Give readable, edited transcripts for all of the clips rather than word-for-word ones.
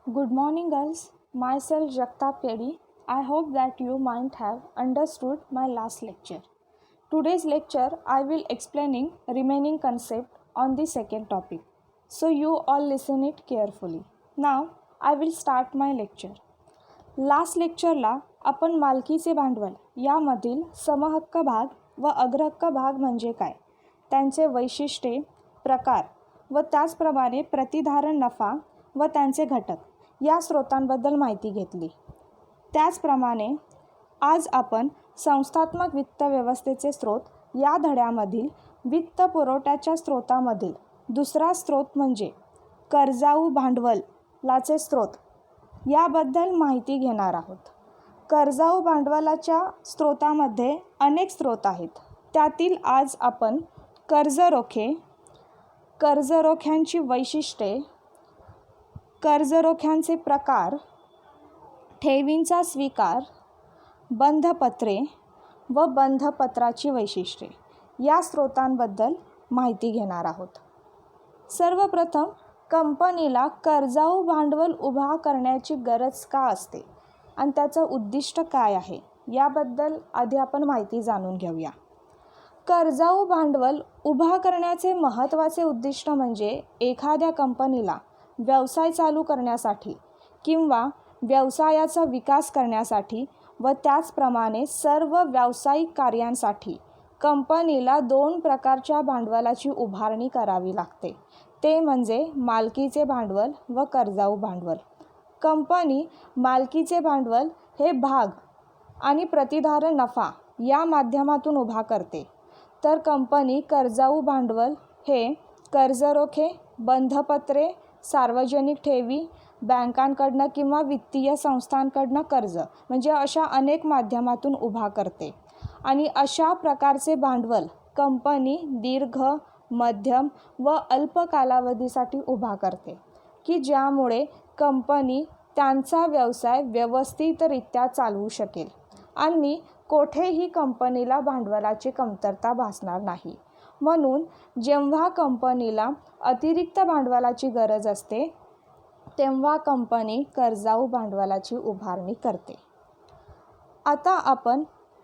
Good morning, girls. Myself Jagtap Pedi. I hope that you might have understood my last lecture. Today's lecture I will explaining remaining concept on the second topic. So you all listen it carefully. Now I will start my lecture. Last लेक्चरला आपण मालकीचे भांडवल यामधील समहक्क भाग व अग्रहक्क भाग म्हणजे काय, त्यांचे वैशिष्ट्ये, प्रकार व त्याचप्रमाणे प्रतिधारण नफा व त्यांचे घटक या स्रोतांबद्दल माहिती घेतली. त्याचप्रमाणे आज आपण संस्थात्मक वित्त व्यवस्थेचे स्रोत या धड्यामधील वित्त पुरवठ्याच्या स्रोतामधील दुसरा स्रोत म्हणजे कर्जाऊ भांडवलाचे स्रोत याबद्दल माहिती घेणार आहोत. कर्जाऊ भांडवलाच्या स्रोतामध्ये अनेक स्रोत आहेत. त्यातील आज आपण कर्जरोखे, कर्जरोख्यांची वैशिष्ट्ये, कर्जरोख्यांचे प्रकार, ठेवींचा स्वीकार, बंधपत्रे व बंधपत्राची वैशिष्ट्ये या स्रोतांबद्दल माहिती घेणार आहोत. सर्वप्रथम कंपनीला कर्जाऊ भांडवल उभा करण्याची गरज का असते आणि त्याचं उद्दिष्ट काय आहे याबद्दल आधी आपण माहिती जाणून घेऊया. कर्जाऊ भांडवल उभा करण्याचे महत्त्वाचे उद्दिष्ट म्हणजे एखाद्या कंपनीला व्यवसाय चालू करण्यासाठी किंवा व्यवसायाचा विकास करण्यासाठी व त्याचप्रमाणे सर्व व्यावसायिक कार्यांसाठी कंपनीला दोन प्रकारच्या भांडवलाची उभारणी करावी लागते. ते म्हणजे मालकीचे भांडवल व कर्जाऊ भांडवल. कंपनी मालकीचे भांडवल हे भाग आणि प्रतिधारण नफा या माध्यमातून उभा करते, तर कंपनी कर्जाऊ भांडवल हे कर्जरोखे, बंधपत्रे, सार्वजनिक ठेवी, बँकांकडनं किंवा वित्तीय संस्थांकडनं कर्ज म्हणजे अशा अनेक माध्यमातून उभा करते. आणि अशा प्रकारचे भांडवल कंपनी दीर्घ, मध्यम व अल्प कालावधीसाठी उभा करते की ज्यामुळे कंपनी त्यांचा व्यवसाय व्यवस्थितरित्या चालवू शकेल आणि कोठेही कंपनीला भांडवलाची कमतरता भासणार नाही. म्हणून जेव्हा कंपनीला अतिरिक्त भांडवलाची गरज असते तेव्हा कंपनी कर्जाऊ भांडवलाची उभारणी करते. आता आपण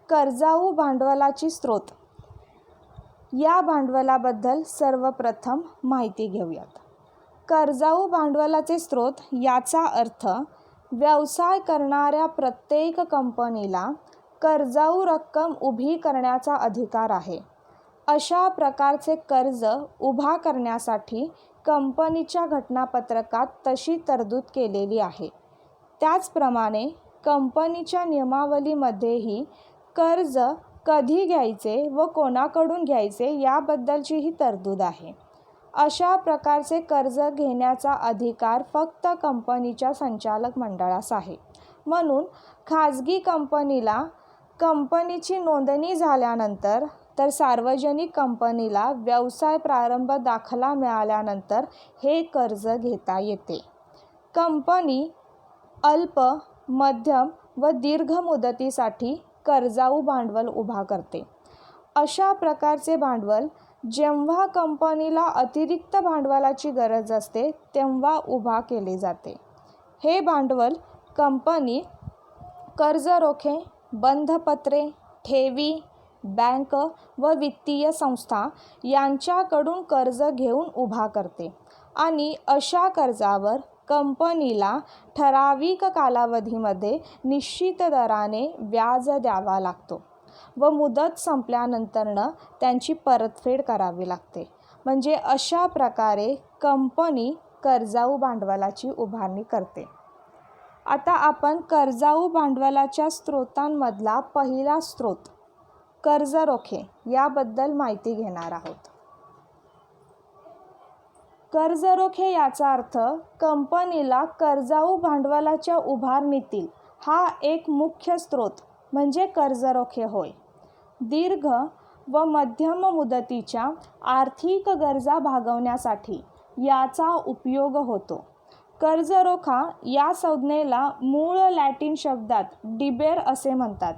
कर्जाऊ भांडवलाची स्रोत या भांडवलाबद्दल सर्वप्रथम माहिती घेऊयात. कर्जाऊ भांडवलाचे स्रोत याचा अर्थ व्यवसाय करणाऱ्या प्रत्येक कंपनीला कर्जाऊ रक्कम उभी करण्याचा अधिकार आहे. अशा प्रकारचे कर्ज उभा करण्यासाठी कंपनीच्या घटनापत्रकात तशी तरतूद केलेली आहे. त्याचप्रमाणे कंपनीच्या नियमावलीमध्येही कर्ज कधी घ्यायचे व कोणाकडून घ्यायचे याबद्दलचीही तरतूद आहे. अशा प्रकारचे कर्ज घेण्याचा अधिकार फक्त कंपनीच्या संचालक मंडळास आहे. म्हणून खाजगी कंपनीला कंपनीची नोंदणी झाल्यानंतर तर सार्वजनिक कंपनीला व्यवसाय प्रारंभ दाखला मिळाल्यानंतर हे कर्ज घेता येते. कंपनी अल्प, मध्यम व दीर्घ मुदतीसाठी कर्जाऊ भांडवल उभा करते. अशा प्रकारचे भांडवल जेव्हा कंपनीला अतिरिक्त भांडवलाची गरज असते तेव्हा उभा केले जाते. हे भांडवल कंपनी कर्जरोखे, बंधपत्रे, ठेवी, बँक व वित्तीय संस्था यांच्याकडून कर्ज घेऊन उभा करते आणि अशा कर्जावर कंपनीला ठराविक कालावधीमध्ये निश्चित दराने व्याज द्यावा लागतो व मुदत संपल्यानंतरनं त्यांची परतफेड करावी लागते. म्हणजे अशा प्रकारे कंपनी कर्जाऊ भांडवलाची उभारणी करते. आता आपण कर्जाऊ भांडवलाच्या स्रोतांमधला पहिला स्रोत कर्जरोखे याबद्दल माहिती घेणार आहोत. कर्जरोखे याचा अर्थ कंपनीला कर्जाऊ भांडवलाच्या उभारणीतील हा एक मुख्य स्रोत म्हणजे कर्जरोखे होय. दीर्घ व मध्यम मुदतीच्या आर्थिक गरजा भागवण्यासाठी याचा उपयोग होतो. कर्जरोखा या संज्ञेला मूळ लॅटिन शब्दात डिबेर असे म्हणतात.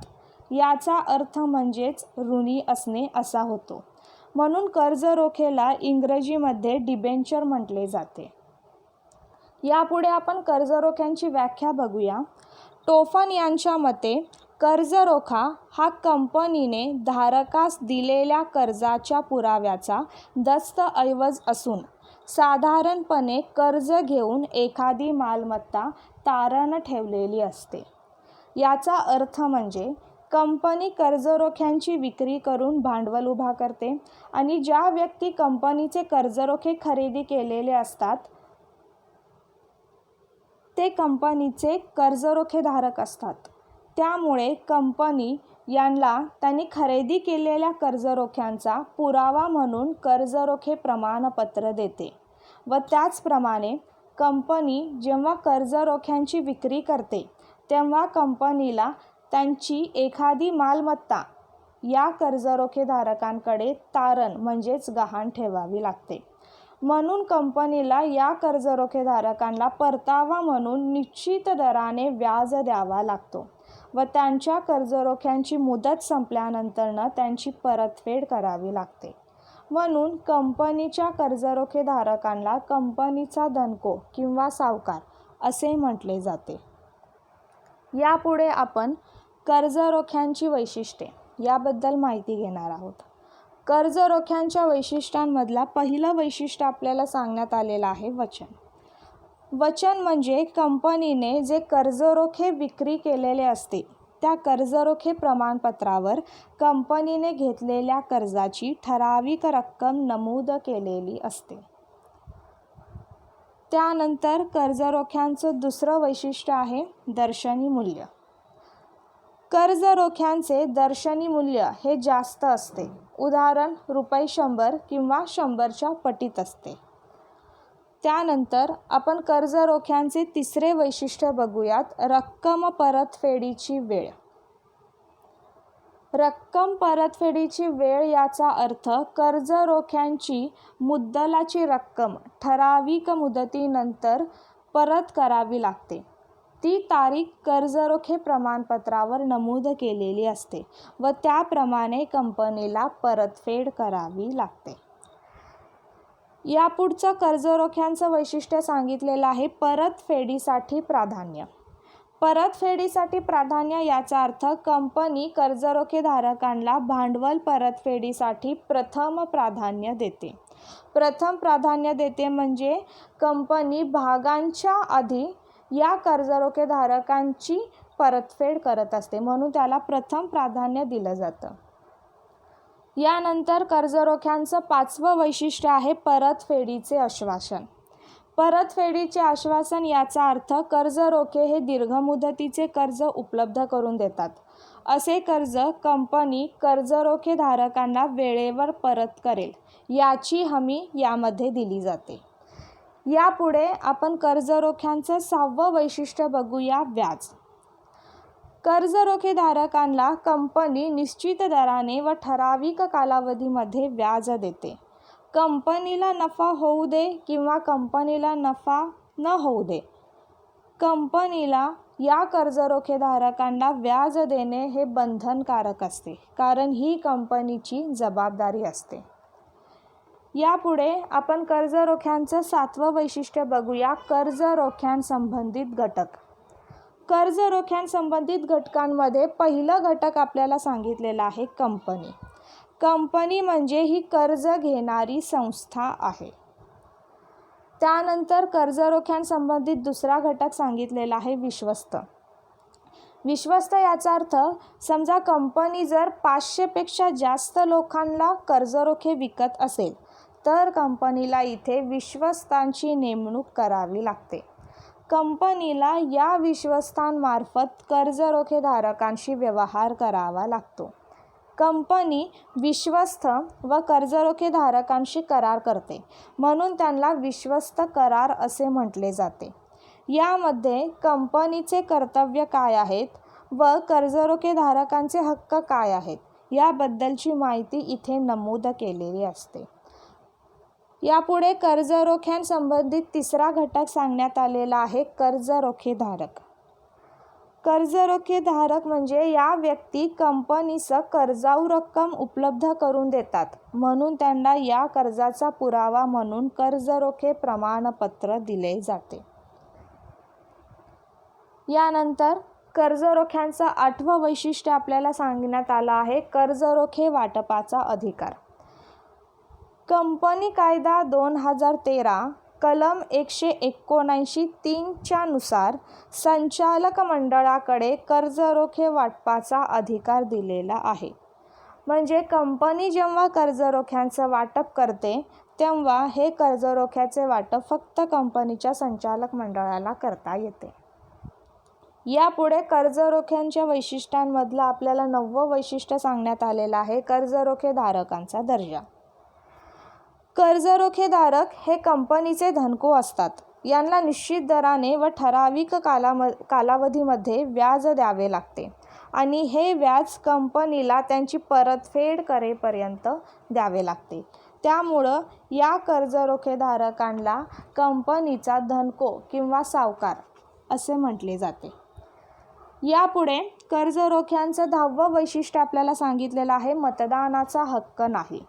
याचा अर्थ म्हणजेच ऋणी असणे असा होतो. म्हणून कर्जरोखेला इंग्रजीमध्ये डिबेंचर म्हटले जाते. यापुढे आपण कर्जरोख्यांची व्याख्या बघूया. टोफन यांच्या मते कर्जरोखा हा कंपनीने धारकास दिलेल्या कर्जाच्या पुराव्याचा दस्तऐवज असून साधारणपणे कर्ज घेऊन एखादी मालमत्ता तारण ठेवलेली असते. याचा अर्थ म्हणजे कंपनी कर्जरोख्यांची विक्री करून भांडवल उभा करते आणि ज्या व्यक्ती कंपनीचे कर्जरोखे खरेदी केलेले असतात ते कंपनीचे कर्जरोखेधारक असतात. त्यामुळे कंपनी यांना त्यांनी खरेदी केलेल्या कर्जरोख्यांचा पुरावा म्हणून कर्जरोखे प्रमाणपत्र देते व त्याचप्रमाणे कंपनी जेव्हा कर्जरोख्यांची विक्री करते तेव्हा कंपनीला त्यांची एखादी मालमत्ता या कर्जरोखेधारकांकडे तारण म्हणजेच गहाण ठेवावी लागते. म्हणून कंपनीला या कर्जरोखेधारकांना परतावा म्हणून निश्चित दराने व्याज द्यावा लागतो व त्यांच्या कर्जरोख्यांची मुदत संपल्यानंतर त्यांची परतफेड करावी लागते. म्हणून कंपनीच्या कर्जरोखेधारकांना कंपनीचा धनको किंवा सावकार असे म्हटले जाते. यापुढे आपण कर्जरोख्यांची वैशिष्ट्ये याबद्दल माहिती घेणार आहोत. कर्जरोख्यांच्या वैशिष्ट्यांमधला पहिलं वैशिष्ट्य आपल्याला सांगण्यात आलेलं आहे वचन. वचन म्हणजे कंपनीने जे कर्जरोखे विक्री केलेले असते त्या कर्जरोखे प्रमाणपत्रावर कंपनीने घेतलेल्या कर्जाची ठराविक रक्कम नमूद केलेली असते. त्यानंतर कर्जरोख्यांचं दुसरं वैशिष्ट्य आहे दर्शनी मूल्य. कर्जरोख्यांचे दर्शनी मूल्य हे जास्त असते. उदाहरण ₹100 किंवा 100च्या पटीत असते. त्यानंतर आपण कर्जरोख्यांचे तिसरे वैशिष्ट्य बघूयात, रक्कम परतफेडीची वेळ. रक्कम परतफेडीची वेळ याचा अर्थ कर्जरोख्यांची मुद्दलाची रक्कम ठराविक मुदतीनंतर परत करावी लागते. ती तारीख कर्जरोखे प्रमाणपत्रावर नमूद केलेली असते व त्याप्रमाणे कंपनीला परतफेड करावी लागते. यापुढचं कर्जरोख्यांचं वैशिष्ट्य सांगितलेलं आहे परतफेडीसाठी प्राधान्य. परतफेडीसाठी प्राधान्य याचा अर्थ कंपनी कर्जरोखेधारकांना भांडवल परतफेडीसाठी प्रथम प्राधान्य देते. प्रथम प्राधान्य देते म्हणजे कंपनी भागांच्या आधी या कर्जरोखेधारकांची परतफेड करत असते, म्हणून त्याला प्रथम प्राधान्य दिलं जातं. यानंतर कर्जरोख्यांचं पाचवं वैशिष्ट्य आहे परतफेडीचे आश्वासन. परतफेडीचे आश्वासन याचा अर्थ कर्जरोखे हे दीर्घ मुदतीचे कर्ज उपलब्ध करून देतात. असे कर्ज कंपनी कर्जरोखेधारकांना वेळेवर परत करेल याची हमी यामध्ये दिली जाते. यापुढे आपण कर्जरोख्यांचं 6वं वैशिष्ट्य बघूया, व्याज. कर्जरोखेधारकांना कंपनी निश्चित दराने व ठराविक कालावधीमध्ये व्याज देते. कंपनीला नफा होऊ दे किंवा कंपनीला नफा न होऊ दे, कंपनीला या कर्जरोखेधारकांना व्याज देणे हे बंधनकारक असते, कारण ही कंपनीची जबाबदारी असते. यापुढे आपण कर्जरोख्यांचं 7वं वैशिष्ट्य बघूया, कर्जरोख्यांसंबंधित घटक. कर्जरोख्यांसंबंधित घटकांमध्ये पहिलं घटक आपल्याला सांगितलेलं आहे कंपनी. कंपनी म्हणजे ही कर्ज घेणारी संस्था आहे. त्यानंतर कर्जरोख्यांसंबंधित दुसरा घटक सांगितलेला आहे विश्वस्त. विश्वस्त याचा अर्थ समजा कंपनी जर 500पेक्षा जास्त लोकांना कर्जरोखे विकत असेल तर कंपनीला इथे विश्वस्तांची नेमणूक करावी लागते. कंपनीला या विश्वस्तांमार्फत कर्जरोखेधारकांशी व्यवहार करावा लागतो. कंपनी विश्वस्त व कर्जरोखेधारकांशी करार करते, म्हणून त्यांना विश्वस्त करार असे म्हटले जाते. यामध्ये कंपनीचे कर्तव्य काय आहेत व कर्जरोखेधारकांचे हक्क काय आहेत याबद्दलची माहिती इथे नमूद केलेली असते. यापुढे कर्जरोख्यांसंबंधित तिसरा घटक सांगण्यात आलेला आहे कर्जरोखेधारक. कर्जरोखेधारक म्हणजे या व्यक्ती कंपनीस कर्जाऊ रक्कम उपलब्ध करून देतात, म्हणून त्यांना या कर्जाचा पुरावा म्हणून कर्जरोखे प्रमाणपत्र दिले जाते. यानंतर कर्जरोख्यांचं 8वं वैशिष्ट्य आपल्याला सांगण्यात आलं आहे, कर्जरोखे वाटपाचा अधिकार. कंपनी कायदा 2013 कलम 179(3) नुसार संचालक मंडळाकडे कर्जरोखे वाटपाचा अधिकार दिलेला आहे. म्हणजे कंपनी जेव्हा कर्जरोख्यांचं वाटप करते तेव्हा हे कर्जरोख्याचे वाटप फक्त कंपनीच्या संचालक मंडळाला करता येते. यापुढे कर्जरोख्यांच्या वैशिष्ट्यांमधलं आपल्याला 9वं वैशिष्ट्य सांगण्यात आलेलं आहे, कर्जरोखे धारकांचा दर्जा. कर्जरोखेधारक हे कंपनीचे धनको असतात. यांना निश्चित दराने व ठराविक कालावधीमध्ये व्याज द्यावे लागते आणि हे व्याज कंपनीला त्यांची परतफेड करेपर्यंत द्यावे लागते. त्यामुळं या कर्जरोखेधारकांना कंपनीचा धनको किंवा सावकार असे म्हटले जाते. यापुढे कर्जरोख्यांचं 10वं वैशिष्ट्य आपल्याला सांगितलेलं आहे, मतदानाचा हक्क नाही.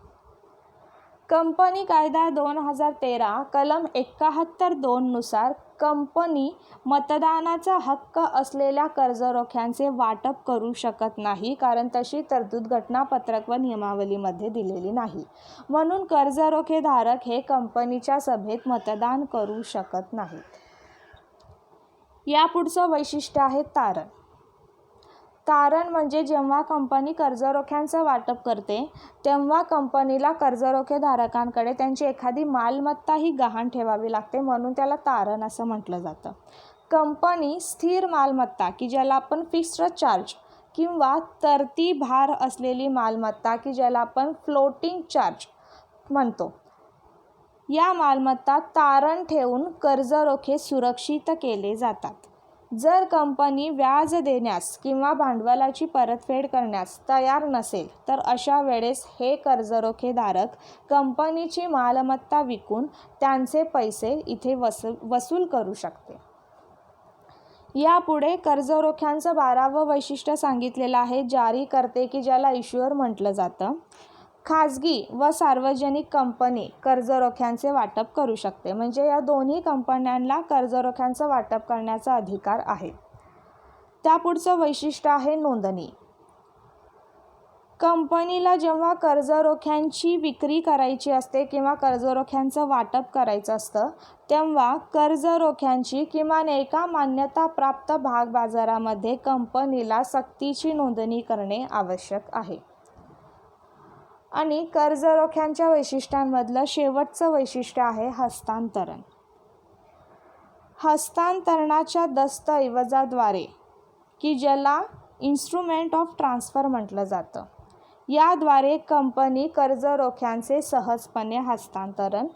कंपनी कायदा 2013 कलम 71(2) नुसार कंपनी मतदानाचा हक्क असलेल्या कर्जरोख्यांचे वाटप करू शकत नाही, कारण तशी तरतूद घटनापत्रक व नियमावलीमध्ये दिलेली नाही. म्हणून कर्जरोखेधारक हे कंपनीच्या सभेत मतदान करू शकत नाहीत. यापुढचं वैशिष्ट्य आहे तारण. तारण म्हणजे जेव्हा कंपनी कर्जरोख्यांचं वाटप करते तेव्हा कंपनीला कर्जरोखेधारकांकडे त्यांची एखादी मालमत्ता ही गहाण ठेवावी लागते, म्हणून त्याला तारण असं म्हटलं जातं. कंपनी स्थिर मालमत्ता की ज्याला आपण फिक्स्ड चार्ज किंवा तरती भार असलेली मालमत्ता की ज्याला आपण फ्लोटिंग चार्ज म्हणतो, या मालमत्ता तारण ठेवून कर्जरोखे सुरक्षित केले जातात. जर कंपनी व्याज देण्यास किंवा भांडवलाची परतफेड करण्यास तयार नसेल तर अशा वेळेस हे कर्जरोखेधारक कंपनीची मालमत्ता विकून त्यांचे पैसे इथे वसूल करू शकते. यापुढे कर्जरोख्यांचं 12वं वैशिष्ट्य सांगितलेलं आहे, जारीकर्ते की ज्याला इश्युअर म्हटलं जातं. खाजगी व सार्वजनिक कंपनी कर्जरोख्यांचे वाटप करू शकते. म्हणजे या दोन्ही कंपन्यांना कर्जरोख्यांचं वाटप करण्याचा अधिकार आहे. त्यापुढचं वैशिष्ट्य आहे नोंदणी. कंपनीला जेव्हा कर्जरोख्यांची विक्री करायची असते किंवा कर्जरोख्यांचं वाटप करायचं असतं तेव्हा कर्जरोख्यांची किमान एका मान्यताप्राप्त भागबाजारामध्ये कंपनीला सक्तीची नोंदणी करणे आवश्यक आहे. आणि कर्जरोख्यांच्या वैशिष्ट्यांमधलं शेवटचं वैशिष्ट्य आहे हस्तांतरण. हस्तांतरणाच्या दस्तऐवजाद्वारे की ज्याला इन्स्ट्रुमेंट ऑफ ट्रान्सफर म्हटलं जातं, याद्वारे कंपनी कर्जरोख्यांचे सहजपणे हस्तांतरण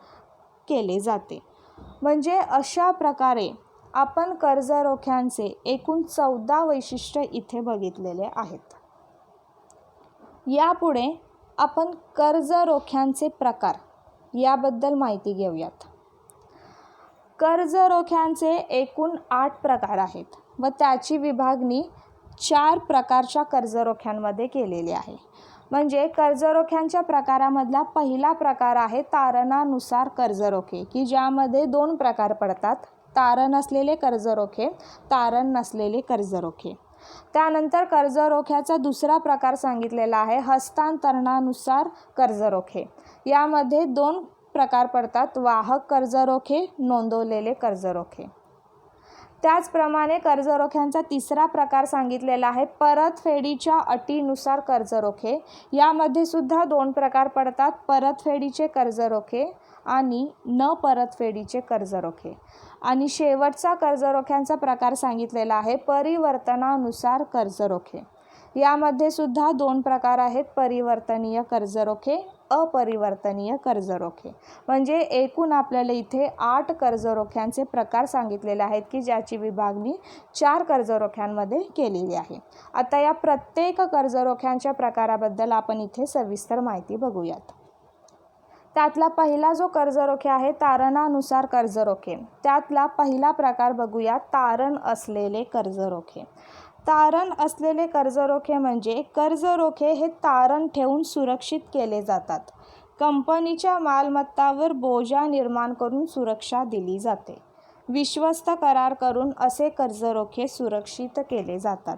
केले जाते. म्हणजे अशा प्रकारे आपण कर्जरोख्यांचे एकूण 14 वैशिष्ट्य इथे बघितलेले आहेत. यापुढे आपण कर्जरोख्यांचे प्रकार याबद्दल माहिती घेऊयात. कर्जरोख्यांचे एकूण 8 प्रकार आहेत व त्याची विभागणी 4 प्रकारच्या कर्जरोख्यांमध्ये केलेली आहे. म्हणजे कर्जरोख्यांच्या प्रकारामधला पहिला प्रकार आहे तारणानुसार कर्जरोखे की ज्यामध्ये 2 प्रकार पडतात, तारण असलेले कर्जरोखे, तारण नसलेले कर्जरोखे. त्यानंतर कर्जरोख्याचा दुसरा प्रकार सांगितलेला आहे हस्तांतरणानुसार कर्जरोखे. यामध्ये 2 प्रकार पडतात, वाहक कर्जरोखे, नोंदवलेले कर्जरोखे. त्याचप्रमाणे कर्जरोख्यांचा तिसरा प्रकार सांगितलेला आहे परतफेडीच्या अटीनुसार कर्जरोखे. यामध्ये सुद्धा 2 प्रकार पडतात, परतफेडीचे कर्जरोखे आणि न परतफेडीचे कर्जरोखे. आणि शेवटचा कर्जरोख्यांचा प्रकार सांगितलेला आहे परिवर्तनानुसार कर्जरोखे. यामध्ये सुद्धा 2 प्रकार आहेत, परिवर्तनीय कर्जरोखे, अपरिवर्तनीय कर्जरोखे. म्हणजे एकूण आपल्याला इथे 8 कर्जरोख्यांचे प्रकार सांगितलेले आहेत की ज्याची विभागणी 4 कर्जरोख्यांमध्ये केलेली आहे. आता या प्रत्येक कर्जरोख्यांच्या प्रकाराबद्दल आपण इथे सविस्तर माहिती बघूयात. त्यातला पहिला जो कर्जरोखे आहे तारणानुसार कर्जरोखे, त्यातला पहिला प्रकार बघूया तारण असलेले कर्जरोखे. तारण असलेले कर्जरोखे म्हणजे कर्जरोखे हे तारण ठेवून सुरक्षित केले जातात. कंपनीच्या मालमत्तावर बोजा निर्माण करून सुरक्षा दिली जाते. विश्वस्त करार करून असे कर्जरोखे सुरक्षित केले जातात.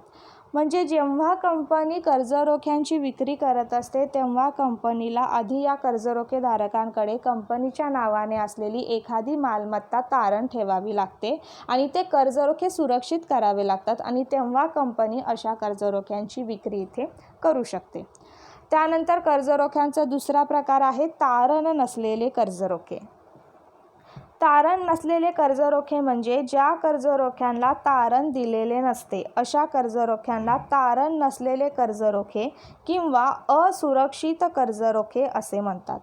म्हणजे जेव्हा कंपनी कर्जरोख्यांची विक्री करत असते तेव्हा कंपनीला आधी या कर्जरोखे धारकांकडे कंपनीच्या नावाने असलेली एखादी मालमत्ता तारण ठेवावी लागते आणि ते कर्जरोखे सुरक्षित करावे लागतात आणि तेव्हा कंपनी अशा कर्जरोख्यांची विक्री इथे करू शकते. त्यानंतर कर्जरोख्यांचा दुसरा प्रकार आहे तारण नसलेले कर्जरोखे. तारण नसलेले कर्जरोखे म्हणजे ज्या कर्जरोख्यांना तारण दिलेले नसते अशा कर्जरोख्यांना तारण नसलेले कर्जरोखे किंवा असुरक्षित कर्जरोखे असे म्हणतात.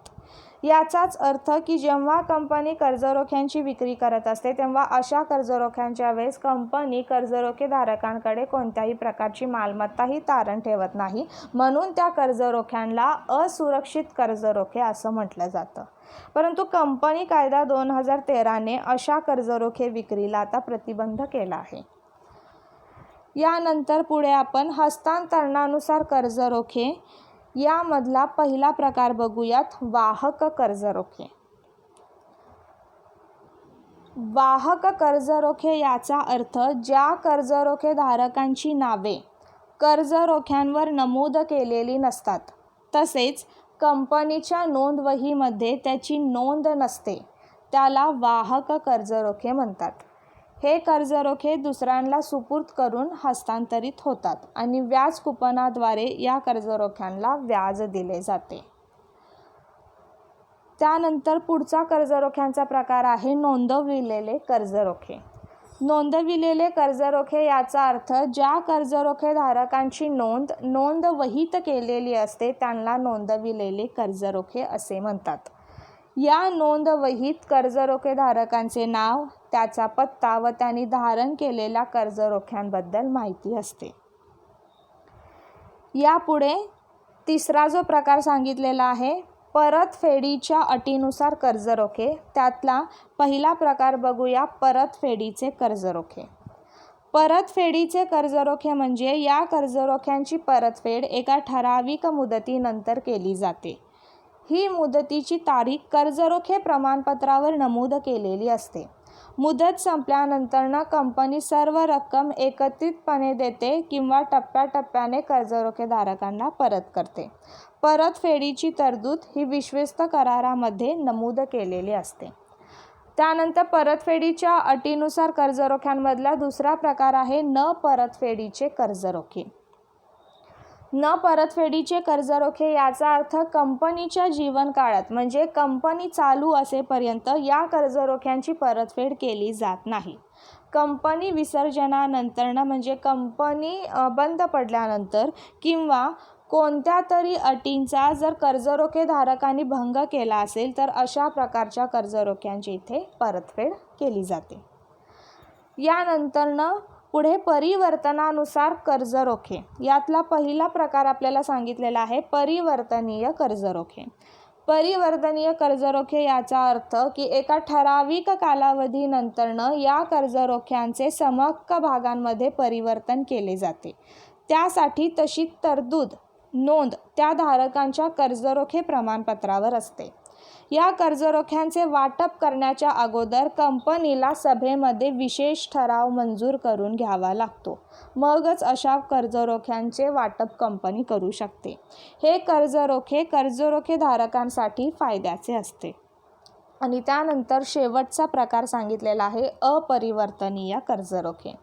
याचाच अर्थ की जेव्हा कंपनी कर्जरोख्यांची विक्री करत असते तेव्हा अशा कर्जरोख्यांच्या वेळेस कंपनी कर्जरोखे धारकांकडे कोणत्याही प्रकारची मालमत्ताही तारण ठेवत नाही, म्हणून त्या कर्जरोख्यांना असुरक्षित कर्जरोखे असं म्हटलं जातं. परंतु कंपनी कायदा 2013ने अशा कर्जरोखे विक्रीला आता प्रतिबंध केला आहे. यानंतर पुढे आपण हस्तांतरणानुसार कर्जरोखे यामधला पहिला प्रकार बघूयात, वाहक कर्जरोखे. वाहक कर्जरोखे याचा अर्थ ज्या कर्जरोखे धारकांची नावे कर्जरोख्यांवर नमूद केलेली नसतात तसेच कंपनीच्या नोंदवहीमध्ये त्याची नोंद नसते त्याला वाहक कर्जरोखे म्हणतात. हे कर्जरोखे दुसऱ्यांना सुपूर्द करून हस्तांतरित होतात आणि व्याज कुपनाद्वारे या कर्जरोख्यांना व्याज दिले जाते. त्यानंतर पुढचा कर्जरोख्यांचा प्रकार आहे नोंदविलेले कर्जरोखे. नोंदविलेले कर्जरोखे याचा अर्थ ज्या कर्जरोखे धारकांची नोंदवहीत केलेली असते त्यांना नोंदविलेले कर्जरोखे असे म्हणतात. या नोंदवहीत कर्जरोखे धारकांचे नाव, त्याचा पत्ता व त्यांनी धारण केलेल्या कर्जरोख्यांबद्दल माहिती असते. यापुढे तिसरा जो प्रकार सांगितलेला आहे परतफेडीच्या अटीनुसार कर्जरोखे. त्यातला पहिला प्रकार बघूया, परतफेडीचे कर्जरोखे. परतफेडीचे कर्जरोखे म्हणजे या कर्जरोख्यांची परतफेड एका ठराविक मुदतीनंतर केली जाते. ही मुदतीची तारीख कर्जरोखे प्रमाणपत्रावर नमूद केलेली असते. मुदत संपल्यानंतर कंपनी सर्व रक्कम एकत्रितपणे देते किंवा टप्प्याटप्प्याने कर्जरोखे धारकांना परत करते. परतफेडीची तरतूद ही विश्वस्त करारामध्ये नमूद केलेली असते. त्यानंतर परतफेडीच्या अटीनुसार कर्जरोख्यांमधला दुसरा प्रकार आहे न परतफेडीचे कर्जरोखे. न परतफेडीचे कर्जरोखे याचा अर्थ कंपनीच्या जीवनकाळात म्हणजे कंपनी चालू असेपर्यंत या कर्जरोख्यांची परतफेड केली जात नाही. कंपनी विसर्जनानंतर म्हणजे कंपनी बंद पडल्यानंतर किंवा कोणत्या तरी अटींचा जर कर्जरोखे धारकांनी भंग केला असेल तर अशा प्रकारच्या कर्जरोख्यांची इथे परतफेड केली जाते. यानंतर पुढे परिवर्तनानुसार कर्जरोखे. यातला पहिला प्रकार आपल्याला सांगितलेला आहे परिवर्तनीय कर्जरोखे. परिवर्तनीय कर्जरोखे याचा अर्थ की एका ठराविक कालावधीनंतर या कर्जरोख्यांचे समहक्क भागांमध्ये परिवर्तन केले जाते. त्यासाठी तशी तरतूद नोंद त्या धारकांच्या कर्जरोखे प्रमाणपत्रावर असते. या कर्जरोख्यांचे वाटप करण्याच्या अगोदर कंपनीला सभेमध्ये विशेष ठराव मंजूर करून घ्यावा लागतो. मगच अशा कर्जरोख्यांचे वाटप कंपनी करू शकते. हे कर्जरोखे धारकांसाठी फायद्याचे असते. आणि त्यानंतर शेवटचा प्रकार सांगितलेला आहे अपरिवर्तनीय कर्जरोखे.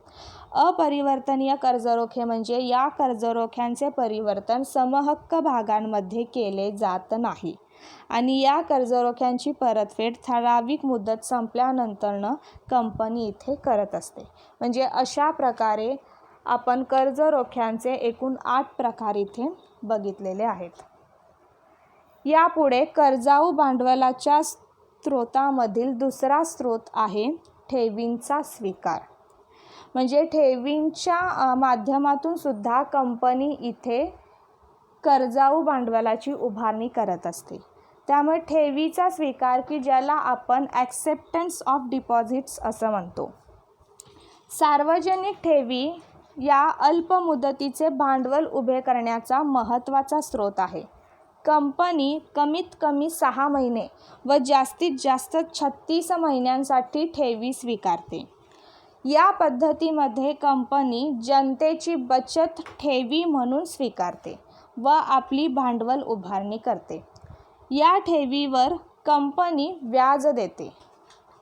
अपरिवर्तनीय कर्जरोखे म्हणजे या कर्जरोख्यांचे परिवर्तन समहक्क भागांमध्ये केले जात नाही आणि या कर्जरोख्यांची परतफेड ठराविक मुदत संपल्यानंतर कंपनी इथे करत असते. म्हणजे अशा प्रकारे आपण कर्जरोख्यांचे एकूण 8 प्रकार इथे बघितलेले आहेत. यापुढे कर्जाऊ भांडवलाच्या स्रोतामधील दुसरा स्रोत आहे ठेवींचा स्वीकार. म्हणजे ठेवींच्या माध्यमातून सुद्धा कंपनी इथे कर्जाऊ भांडवलाची उभारणी करत असते. त्यामुळे ठेवीचा स्वीकार की ज्याला आपण ॲक्सेप्टन्स ऑफ डिपॉझिट्स असं म्हणतो. सार्वजनिक ठेवी या अल्प मुदतीचे भांडवल उभे करण्याचा महत्त्वाचा स्रोत आहे. कंपनी कमीत कमी 6 महिने व जास्तीत जास्त 36 महिन्यांसाठी ठेवी स्वीकारते. या पद्धतीमध्ये कंपनी जनतेची बचत ठेवी म्हणून स्वीकारते व आपली भांडवल उभारणी करते. या ठेवीवर कंपनी व्याज देते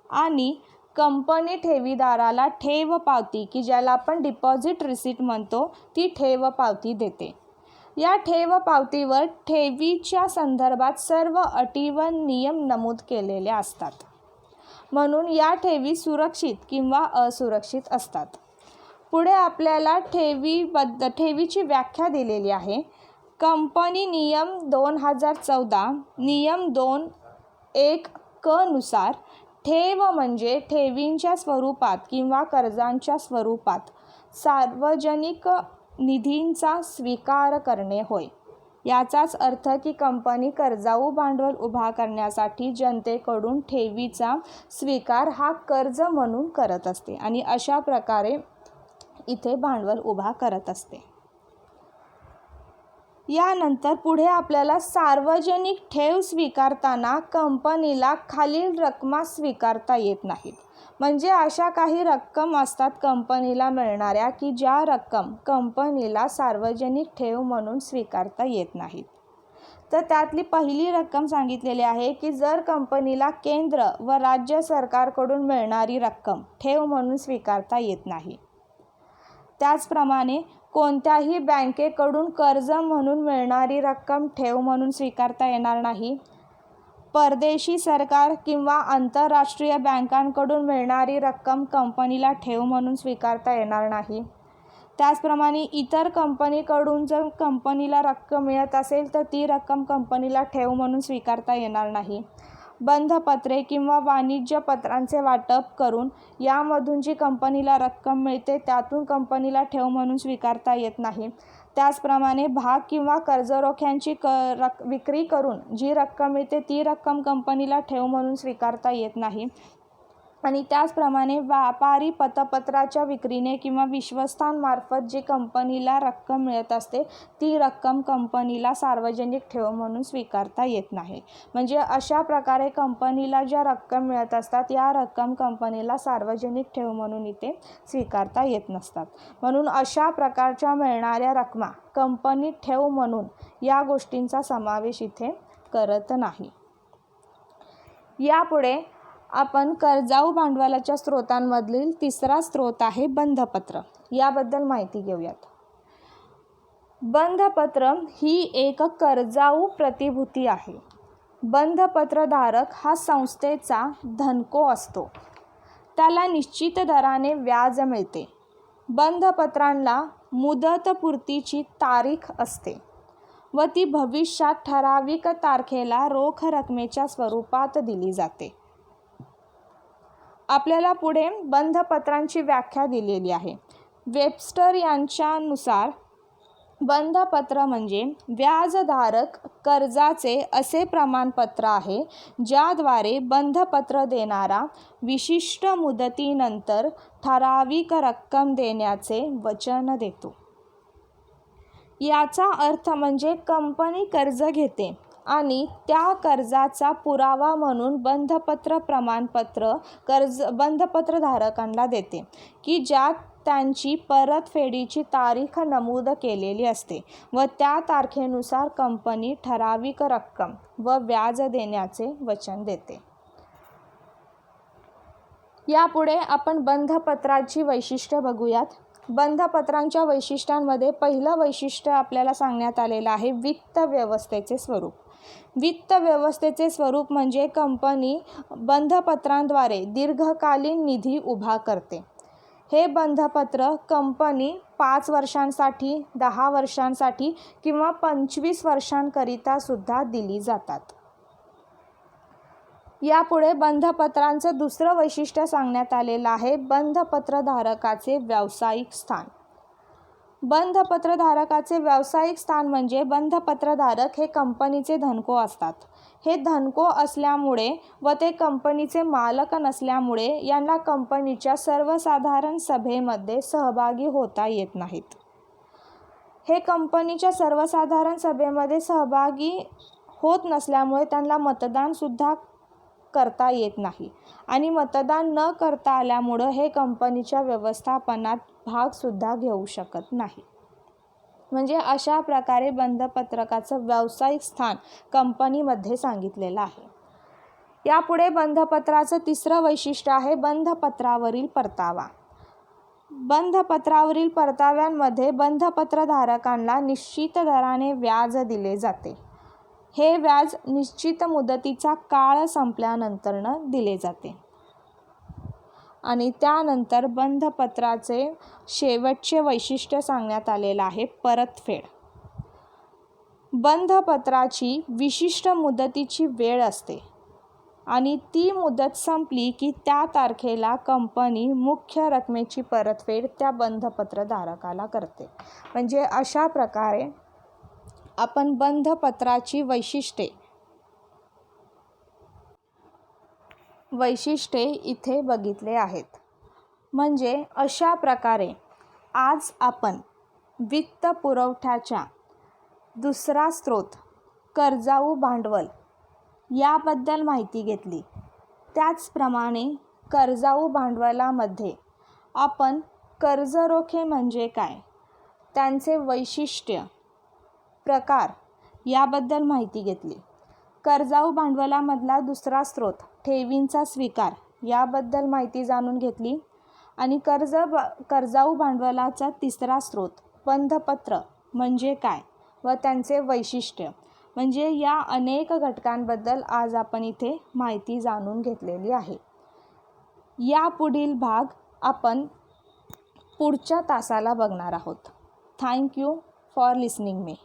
आणि कंपनी ठेवीदाराला ठेव पावती, की ज्याला आपण डिपॉझिट रिसीट म्हणतो, ती ठेव पावती देते. या ठेव पावतीवर ठेवीच्या संदर्भात सर्व अटी व नियम नमूद केलेले असतात. म्हणून या ठेवी सुरक्षित किंवा असुरक्षित असतात. पुढे आपल्याला ठेवीची व्याख्या दिलेली आहे. कंपनी नियम 2014 नियम 2(1) क नुसार ठेव म्हणजे ठेवींच्या स्वरूपात किंवा कर्जांच्या स्वरूपात सार्वजनिक निधींचा स्वीकार करणे होय. याचाच अर्थ की कंपनी कर्जाऊ भांडवल उभा करण्यासाठी जनतेकडून ठेवीचा स्वीकार हा कर्ज म्हणून करत असते आणि अशा प्रकारे इथे भांडवल उभा करत असते. यानंतर पुढे आपल्याला सार्वजनिक ठेव स्वीकारताना कंपनीला खालील रकमा स्वीकारता येत नाहीत. म्हणजे अशा काही रक्कम असतात कंपनीला मिळणाऱ्या की ज्या रक्कम कंपनीला सार्वजनिक ठेव म्हणून स्वीकारता येत नाहीत. तर त्यातली पहिली रक्कम सांगितलेली आहे की जर कंपनीला केंद्र व राज्य सरकारकडून मिळणारी रक्कम ठेव म्हणून स्वीकारता येत नाही. त्याचप्रमाणे कोणत्याही बँकेकडून कर्ज म्हणून मिळणारी रक्कम ठेव म्हणून स्वीकारता येणार नाही. परदेशी सरकार किंवा आंतरराष्ट्रीय बँकांकडून मिळणारी रक्कम कंपनीला ठेव म्हणून स्वीकारता येणार नाही. त्याचप्रमाणे इतर कंपनीकडून जर कंपनीला रक्कम मिळत असेल तर ती रक्कम कंपनीला ठेव म्हणून स्वीकारता येणार नाही. बंधपत्रे किंवा वाणिज्य पत्रांचे वाटप करून यामधून जी कंपनीला रक्कम मिळते त्यातून कंपनीला ठेव म्हणून स्वीकारता येत नाही. त्याचप्रमाणे भाग किंवा कर्जरोख्यांची विक्री करून जी रक्कम मिळते ती रक्कम कंपनीला ठेव म्हणून स्वीकारता येत नाही. आणि त्याचप्रमाणे व्यापारी पतपत्राच्या विक्रीने किंवा विश्वस्तांमार्फत जी कंपनीला रक्कम मिळत असते ती रक्कम कंपनीला सार्वजनिक ठेव म्हणून स्वीकारता येत नाही. म्हणजे अशा प्रकारे कंपनीला ज्या रक्कम मिळत असतात या रक्कम कंपनीला सार्वजनिक ठेव म्हणून इथे स्वीकारता येत नसतात. म्हणून अशा प्रकारच्या मिळणाऱ्या रकमा कंपनी ठेव म्हणून या गोष्टींचा समावेश इथे करत नाही. यापुढे आपण कर्जाऊ भांडवलाच्या स्रोतांमधील तिसरा स्रोत आहे बंधपत्र. याबद्दल माहिती घेऊयात. बंधपत्र ही एक कर्जाऊ प्रतिभूती आहे. बंधपत्रधारक हा संस्थेचा धनको असतो. त्याला निश्चित दराने व्याज मिळते. बंधपत्रांना मुदतपूर्तीची तारीख असते व ती भविष्यात ठराविक तारखेला रोख रकमेच्या स्वरूपात दिली जाते. आपल्याला पुढे बंधपत्रांची व्याख्या दिलेली आहे. वेबस्टर यांच्यानुसार बंधपत्र म्हणजे व्याजधारक कर्जाचे असे प्रमाणपत्र आहे ज्याद्वारे बंधपत्र देणारा विशिष्ट मुदतीनंतर ठराविक रक्कम देण्याचे वचन देतो. याचा अर्थ म्हणजे कंपनी कर्ज घेते आणि त्या कर्जाचा पुरावा म्हणून बंधपत्र प्रमाणपत्र बंधपत्रधारकांना देते की ज्यात त्यांची परतफेडीची तारीख नमूद केलेली असते व त्या तारखेनुसार कंपनी ठराविक रक्कम व व्याज देण्याचे वचन देते. यापुढे आपण बंधपत्राची वैशिष्ट्ये बघूयात. बंधपत्रांच्या वैशिष्ट्यांमध्ये पहिलं वैशिष्ट्य आपल्याला सांगण्यात आलेलं आहे वित्त व्यवस्थेचे स्वरूप. वित्त व्यवस्थेचे स्वरूप म्हणजे कंपनी बंधपत्रांद्वारे दीर्घकालीन निधी उभा करते. हे बंधपत्र कंपनी 5 वर्षांसाठी, 10 वर्षांसाठी किंवा 25 वर्षांकरिता सुद्धा दिली जातात. यापुढे बंधपत्रांचं दुसरं वैशिष्ट्य सांगण्यात आलेलं आहे बंधपत्रधारकाचे व्यावसायिक स्थान. बंधपत्रधारकाचे व्यावसायिक स्थान म्हणजे बंधपत्रधारक हे कंपनीचे धनको असतात. हे धनको असल्यामुळे व ते कंपनीचे मालक नसल्यामुळे यांना कंपनीच्या सर्वसाधारण सभेमध्ये सहभागी होता येत नाहीत. हे कंपनीच्या सर्वसाधारण सभेमध्ये सहभागी होत नसल्यामुळे त्यांना मतदानसुद्धा करता येत नाही आणि मतदान न करता आल्यामुळं हे कंपनीच्या व्यवस्थापनात भागसुद्धा घेऊ शकत नाही. म्हणजे अशा प्रकारे बंधपत्रकाचं व्यावसायिक स्थान कंपनीमध्ये सांगितलेलं आहे. यापुढे बंधपत्राचं तिसरं वैशिष्ट्य आहे बंधपत्रावरील परतावा. बंधपत्रावरील परताव्यांमध्ये बंधपत्रधारकांना निश्चित दराने व्याज दिले जाते. हे व्याज निश्चित मुदतीचा काळ संपल्यानंतरनं दिले जाते. आणि त्यानंतर बंधपत्राचे शेवटचे वैशिष्ट्य सांगण्यात आलेलं आहे परतफेड. बंधपत्राची विशिष्ट मुदतीची वेळ असते आणि ती मुदत संपली की त्या तारखेला कंपनी मुख्य रकमेची परतफेड त्या बंधपत्रधारकाला करते. म्हणजे अशा प्रकारे आपण बंधपत्राची वैशिष्ट्ये इथे बघितले आहेत. म्हणजे अशा प्रकारे आज आपण वित्त पुरवठ्याच्या दुसरा स्रोत कर्जाऊ भांडवल याबद्दल माहिती घेतली. त्याचप्रमाणे कर्जाऊ भांडवलामध्ये आपण कर्ज रोखे म्हणजे काय, त्यांचे वैशिष्ट्य, प्रकार याबद्दल माहिती घेतली. कर्जाऊ भांडवलामधला दुसरा स्रोत ठेवींचा स्वीकार याबद्दल माहिती जाणून घेतली. आणि कर्जाऊ भांडवलाचा तिसरा स्रोत बंधपत्र म्हणजे काय व त्यांचे वैशिष्ट्य, म्हणजे या अनेक घटकांबद्दल आज आपण इथे माहिती जाणून घेतलेली आहे. या पुढील भाग आपण पुढच्या तासाला बघणार आहोत. Thank you for listening me.